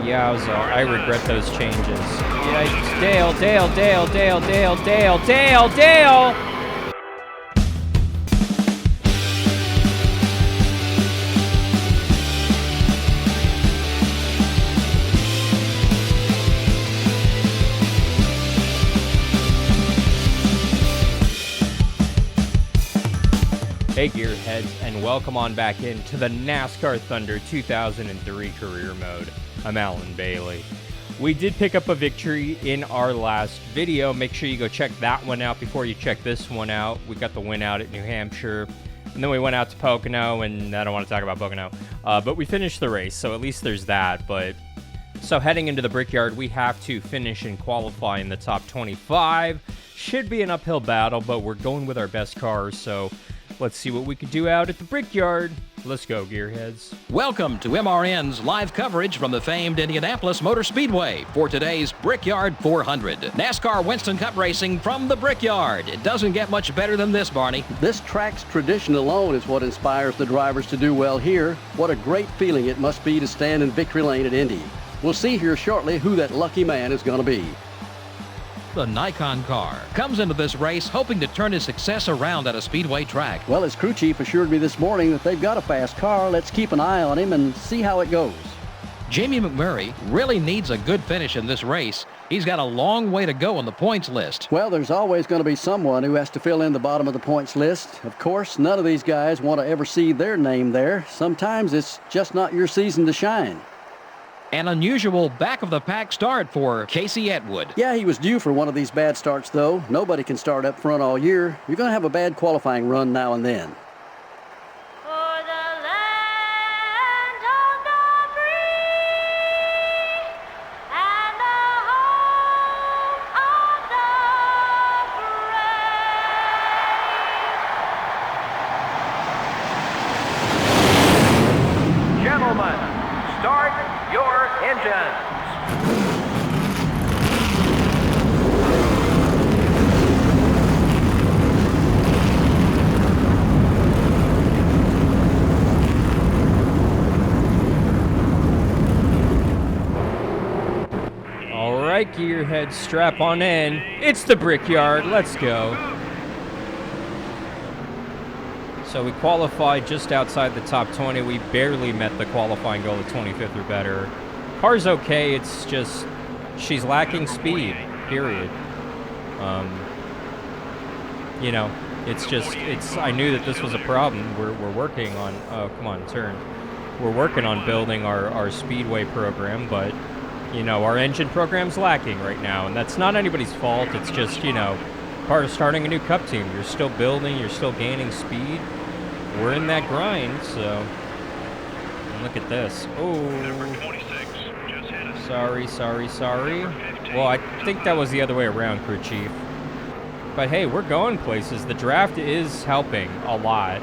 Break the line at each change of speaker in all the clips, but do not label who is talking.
Yowza, I regret those changes. Yikes. Dale! Hey Gearheads, and welcome on back into the NASCAR Thunder 2003 career mode. I'm Alan Bailey. We did pick up a victory in our last video. Make sure you go check that one out before you check this one out. We got the win out at New Hampshire, and then we went out to Pocono, and I don't want to talk about Pocono, but we finished the race, so at least there's that. But so heading into the Brickyard, we have to finish and qualify in the top 25. Should be an uphill battle, but we're going with our best cars, so let's see what we can do out at the Brickyard. Let's go, Gearheads.
Welcome to MRN's live coverage from the famed Indianapolis Motor Speedway for today's Brickyard 400. NASCAR Winston Cup racing from the Brickyard. It doesn't get much better than this, Barney.
This track's tradition alone is what inspires the drivers to do well here. What a great feeling it must be to stand in victory lane at Indy. We'll see here shortly who that lucky man is going to be.
The Nikon car comes into this race hoping to turn his success around at a speedway track.
Well, his crew chief assured me this morning that they've got a fast car. Let's keep an eye on him and see how it goes.
Jamie McMurray really needs a good finish in this race. He's got a long way to go on the points list.
Well, there's always going to be someone who has to fill in the bottom of the points list. Of course, none of these guys want to ever see their name there. Sometimes it's just not your season to shine.
An unusual back-of-the-pack start for Casey Atwood.
Yeah, he was due for one of these bad starts, though. Nobody can start up front all year. You're going to have a bad qualifying run now and then.
For the land of the free and the home of the brave.
Gentlemen, start your engines.
All right, Gearheads, strap on in. It's the Brickyard. Let's go. So we qualified just outside the top 20. We barely met the qualifying goal of 25th or better. Car's okay. It's just she's lacking speed, period. You know, I knew that this was a problem. We're working on, oh, come on, turn. We're working on building our speedway program, but, you know, our engine program's lacking right now, and that's not anybody's fault. It's just, you know, part of starting a new cup team. You're still building, you're still gaining speed. We're in that grind, so look at this. Oh, sorry. Well, I think that was the other way around, crew chief. But hey, we're going places. The draft is helping a lot.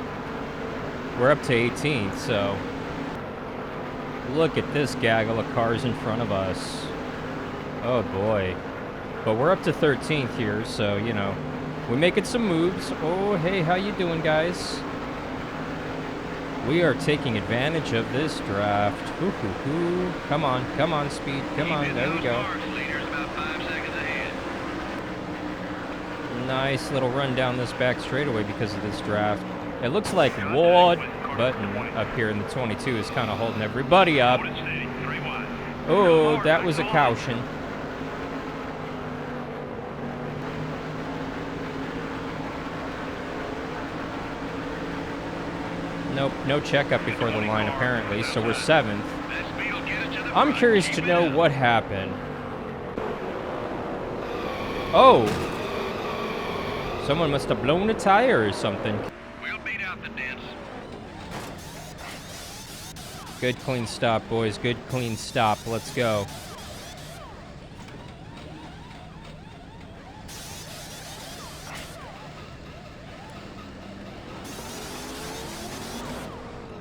We're up to 18th, so look at this gaggle of cars in front of us. Oh boy. But we're up to 13th here, so, you know, we're making some moves. Oh, hey, how you doing, guys? We are taking advantage of this draft. Come on, speed. Come on, there we go. Nice little run down this back straightaway because of this draft. It looks like Ward Button up here in the 22 is kind of holding everybody up. Oh, that was a caution. Nope, no checkup before the line apparently, so we're 7th. I'm curious to know what happened. Oh! Someone must have blown a tire or something.
We'll beat out the dents.
Good clean stop, boys. Good clean stop. Let's go.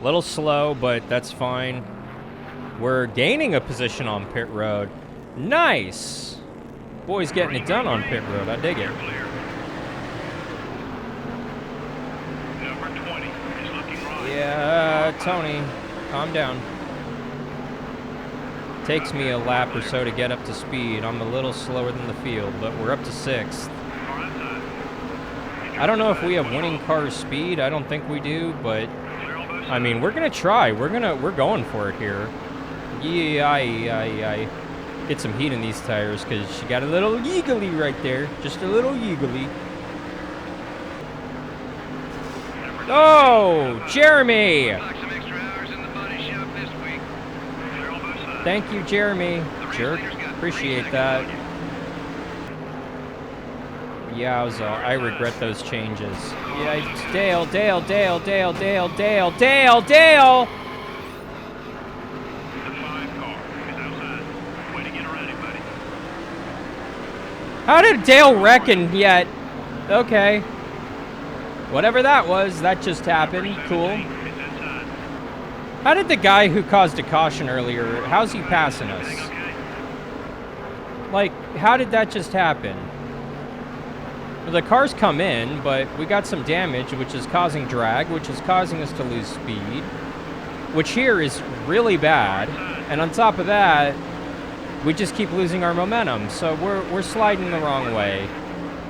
Little slow, but that's fine. We're gaining a position on pit road. Nice! Boys getting it done on pit road. I dig it.
Number 20 is looking right.
Yeah, Tony, calm down. Takes me a lap or so to get up to speed. I'm a little slower than the field, but we're up to 6th. I don't know if we have winning car speed. I don't think we do, but I mean, we're gonna try. We're going for it here. Yeah. Get some heat in these tires because she got a little yeagly right there. Just a little yeagly. Oh, Jeremy! Thank you, Jeremy. Jerk. Appreciate that. Yowza, I regret those changes. Yeah, Dale.
The 5 car is outside. Way to get around it, buddy.
How did Dale reckon yet? Okay. Whatever that was, that just happened. Cool.
It's inside.
How did the guy who caused a caution earlier, how's he passing us?
Okay.
Like, how did that just happen? Well, the cars come in, but we got some damage, which is causing drag, which is causing us to lose speed, which here is really bad. And on top of that, we just keep losing our momentum. So we're sliding the wrong way.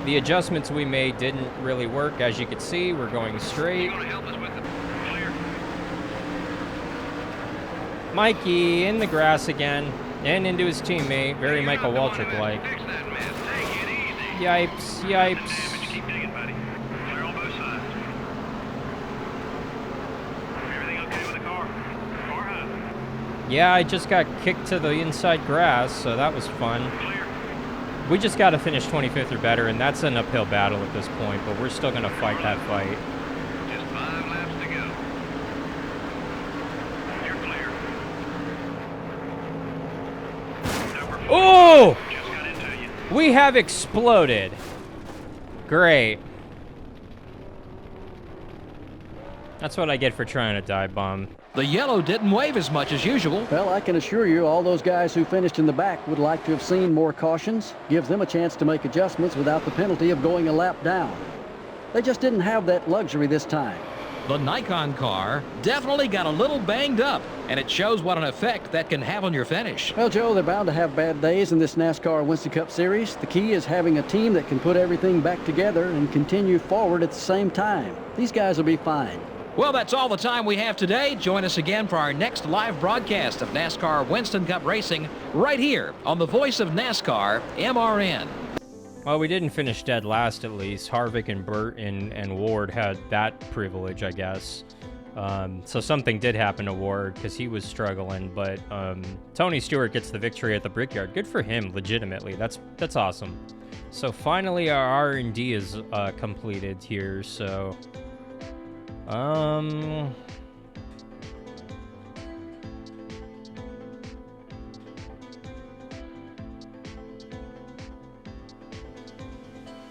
The adjustments we made didn't really work. As you can see, we're going straight.
You want to help us with it? Clear.
Mikey in the grass again, and into his teammate, very Michael Waltrip-like.
Fix that mess. Take it easy.
Yipes.
Damage. Keep digging, buddy. Clear on both sides. Everything okay with the car? Car high.
Yeah, I just got kicked to the inside grass, so that was fun.
Clear.
We just got to finish 25th or better, and that's an uphill battle at this point, but we're still going to fight that fight.
Just 5 laps to go. You're clear. Number 4.
Oh!
Just got into you.
We have exploded. Great. That's what I get for trying to dive bomb.
The yellow didn't wave as much as usual.
Well, I can assure you all those guys who finished in the back would like to have seen more cautions. Gives them a chance to make adjustments without the penalty of going a lap down. They just didn't have that luxury this time.
The Nikon car definitely got a little banged up, and it shows what an effect that can have on your finish.
Well, Joe, they're bound to have bad days in this NASCAR Winston Cup Series. The key is having a team that can put everything back together and continue forward at the same time. These guys will be fine.
Well, that's all the time we have today. Join us again for our next live broadcast of NASCAR Winston Cup Racing right here on the Voice of NASCAR, MRN.
Well, we didn't finish dead last, at least. Harvick and Burt and Ward had that privilege, I guess. So something did happen to Ward because he was struggling, but Tony Stewart gets the victory at the Brickyard. Good for him, legitimately. That's awesome. So finally our R&D is completed here, so...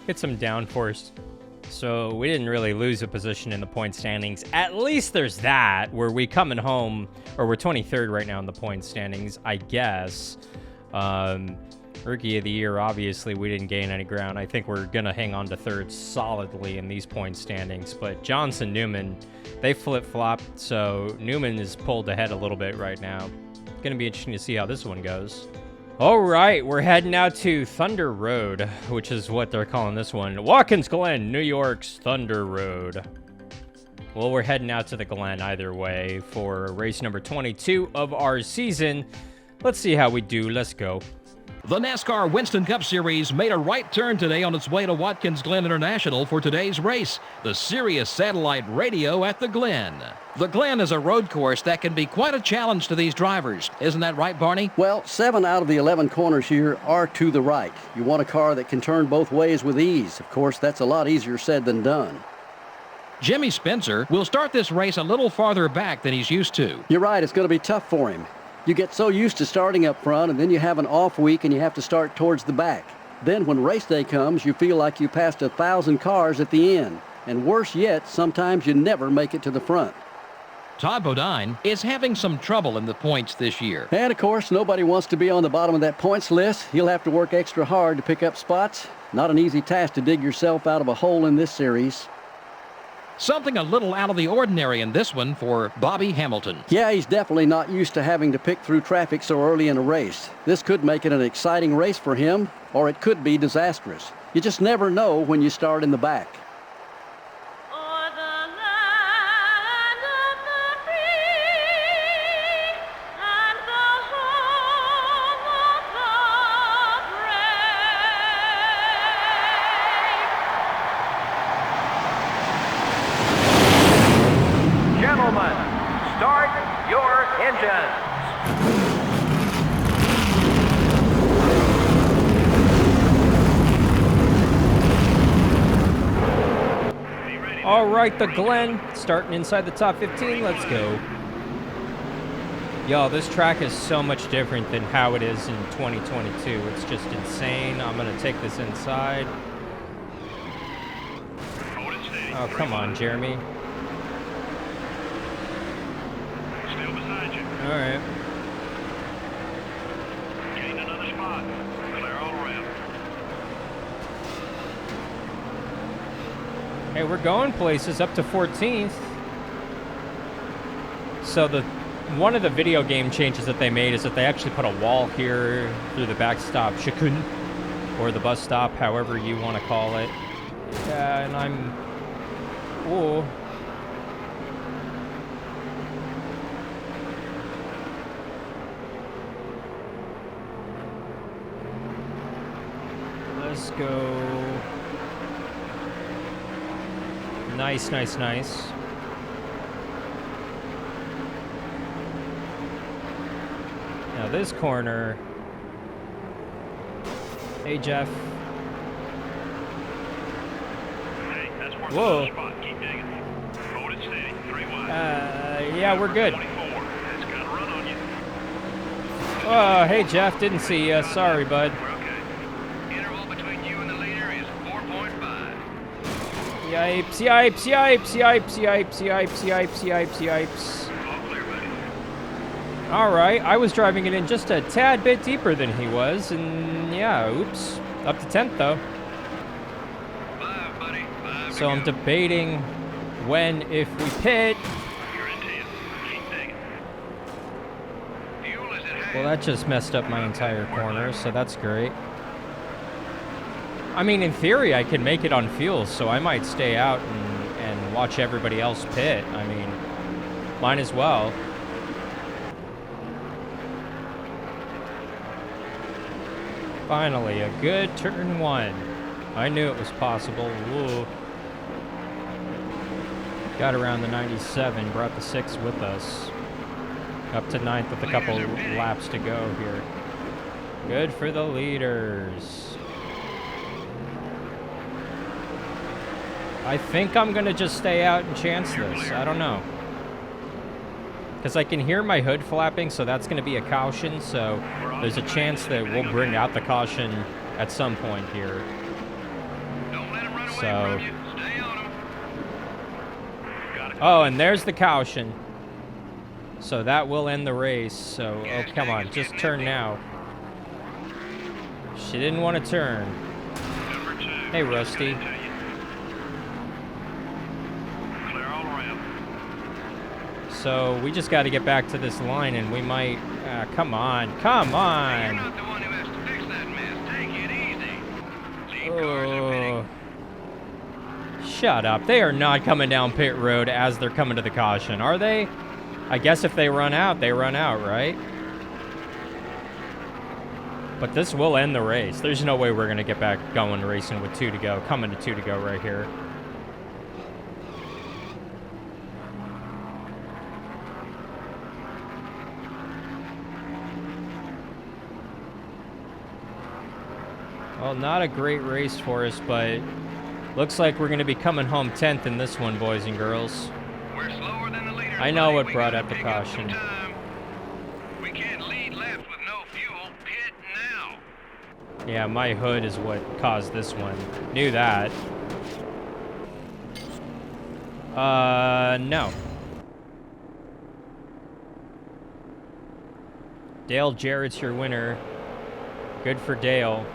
Get some downforce. So we didn't really lose a position in the point standings. At least there's that, where we coming home, or we're 23rd right now in the point standings, I guess. Rookie of the year, obviously, we didn't gain any ground. I think we're going to hang on to third solidly in these point standings. But Johnson, Newman, they flip-flopped, so Newman is pulled ahead a little bit right now. Going to be interesting to see how this one goes. All right, we're heading out to Thunder Road, which is what they're calling this one. Watkins Glen, New York's Thunder Road. Well, we're heading out to the Glen either way for race number 22 of our season. Let's see how we do. Let's go.
The NASCAR Winston Cup Series made a right turn today on its way to Watkins Glen International for today's race, the Sirius Satellite Radio at the Glen. The Glen is a road course that can be quite a challenge to these drivers. Isn't that right, Barney?
Well, 7 out of the 11 corners here are to the right. You want a car that can turn both ways with ease. Of course, that's a lot easier said than done.
Jimmy Spencer will start this race a little farther back than he's used to.
You're right, it's going to be tough for him. You get so used to starting up front, and then you have an off week and you have to start towards the back. Then when race day comes, you feel like you passed 1,000 cars at the end. And worse yet, sometimes you never make it to the front.
Todd Bodine is having some trouble in the points this year.
And of course, nobody wants to be on the bottom of that points list. He'll have to work extra hard to pick up spots. Not an easy task to dig yourself out of a hole in this series.
Something a little out of the ordinary in this one for Bobby Hamilton.
Yeah, he's definitely not used to having to pick through traffic so early in a race. This could make it an exciting race for him, or it could be disastrous. You just never know when you start in the back.
O'er the land of the free and the home of the brave.
Gentlemen, start your engines.
All right, the Glen starting inside the top 15. Let's go. Yo, this track is so much different than how it is in 2022. It's just insane. I'm going to take this inside.
Hold it steady.
Oh, come on, Jeremy.
Still beside you.
All right.
Gain another spot. Clear all around.
Hey, we're going places up to 14th. So one of the video game changes that they made is that they actually put a wall here through the backstop chicane, or the bus stop, however you want to call it. Yeah, and I'm... Oh. Let's go. Nice, nice, nice. Now this corner. Hey, Jeff.
Hey, that's worth
Whoa.
another spot. Keep digging. Hold it steady. 3 wide.
Yeah, we're good.
24. It's got a run on you.
Oh, hey, Jeff. Didn't see you. Sorry, bud.
We're okay. Interval between you and the leader is 4.5.
Yipes, yipes, yipes, yipes, yipes, yipes, yipes, yipes, yipes.
All clear, buddy.
All right, I was driving it in just a tad bit deeper than he was, and yeah, oops. Up to 10th, though.
5, buddy. 5
So I'm debating when, if we pit.
You're in 10. Keep digging. Fuel is at half.
Well, that just messed up my entire corner, so that's great. I mean, in theory, I could make it on fuel, so I might stay out and watch everybody else pit. I mean, might as well. Finally, a good turn one. I knew it was possible. Whoa. Got around the 97, brought the 6 with us. Up to 9th with a couple laps to go here. Good for the leaders. I think I'm gonna just stay out and chance this. I don't know. Because I can hear my hood flapping, so that's gonna be a caution, so there's a chance that we'll bring out the caution at some point here.
Don't let him run away
So-
from you. Stay on him. Got it.
Oh, and there's the caution. So that will end the race, so, oh, come on, just turn now. She didn't want to turn.
Number 2.
Hey, Rusty.
Clear all around.
So we just got to get back to this line, and we might, come on, come
You're
on.
not the one who has to fix that mess. Take it easy. Lead cars are
Oh.
pitting.
Shut up. They are not coming down pit road as they're coming to the caution, are they? I guess if they run out, they run out, right? But this will end the race. There's no way we're going to get back going racing with 2 to go. Coming to 2 to go right here. Well, not a great race for us, but looks like we're going to be coming home 10th in this one, boys and girls.
We're slower than the leaders.
I know
buddy.
what
We
brought
gotta
up the
pick up some
caution.
time. We can't lead left with no fuel. Pit now.
Yeah, my hood is what caused this one. Knew that. No. Dale Jarrett's your winner. Good for Dale.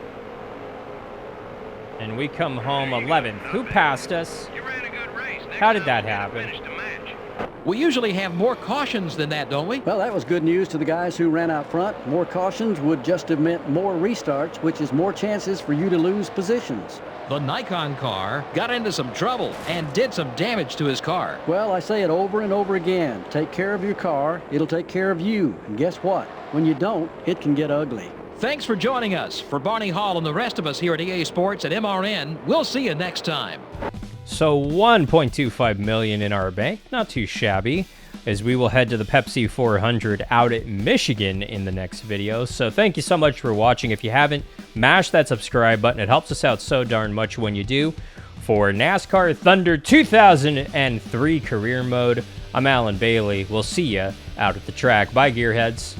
And we come home 11th. Who passed us?
You ran a good race.
How did that happen?
Finish the match.
We usually have more cautions than that, don't we?
Well, that was good news to the guys who ran out front. More cautions would just have meant more restarts, which is more chances for you to lose positions.
The Nikon car got into some trouble and did some damage to his car.
Well, I say it over and over again. Take care of your car, it'll take care of you. And guess what? When you don't, it can get ugly.
Thanks for joining us. For Barney Hall and the rest of us here at EA Sports at MRN, we'll see you next time.
So 1.25 million in our bank, not too shabby, as we will head to the Pepsi 400 out at Michigan in the next video. So thank you so much for watching. If you haven't, mash that subscribe button. It helps us out so darn much when you do. For NASCAR Thunder 2003 Career Mode, I'm Alan Bailey. We'll see you out at the track. Bye, Gearheads.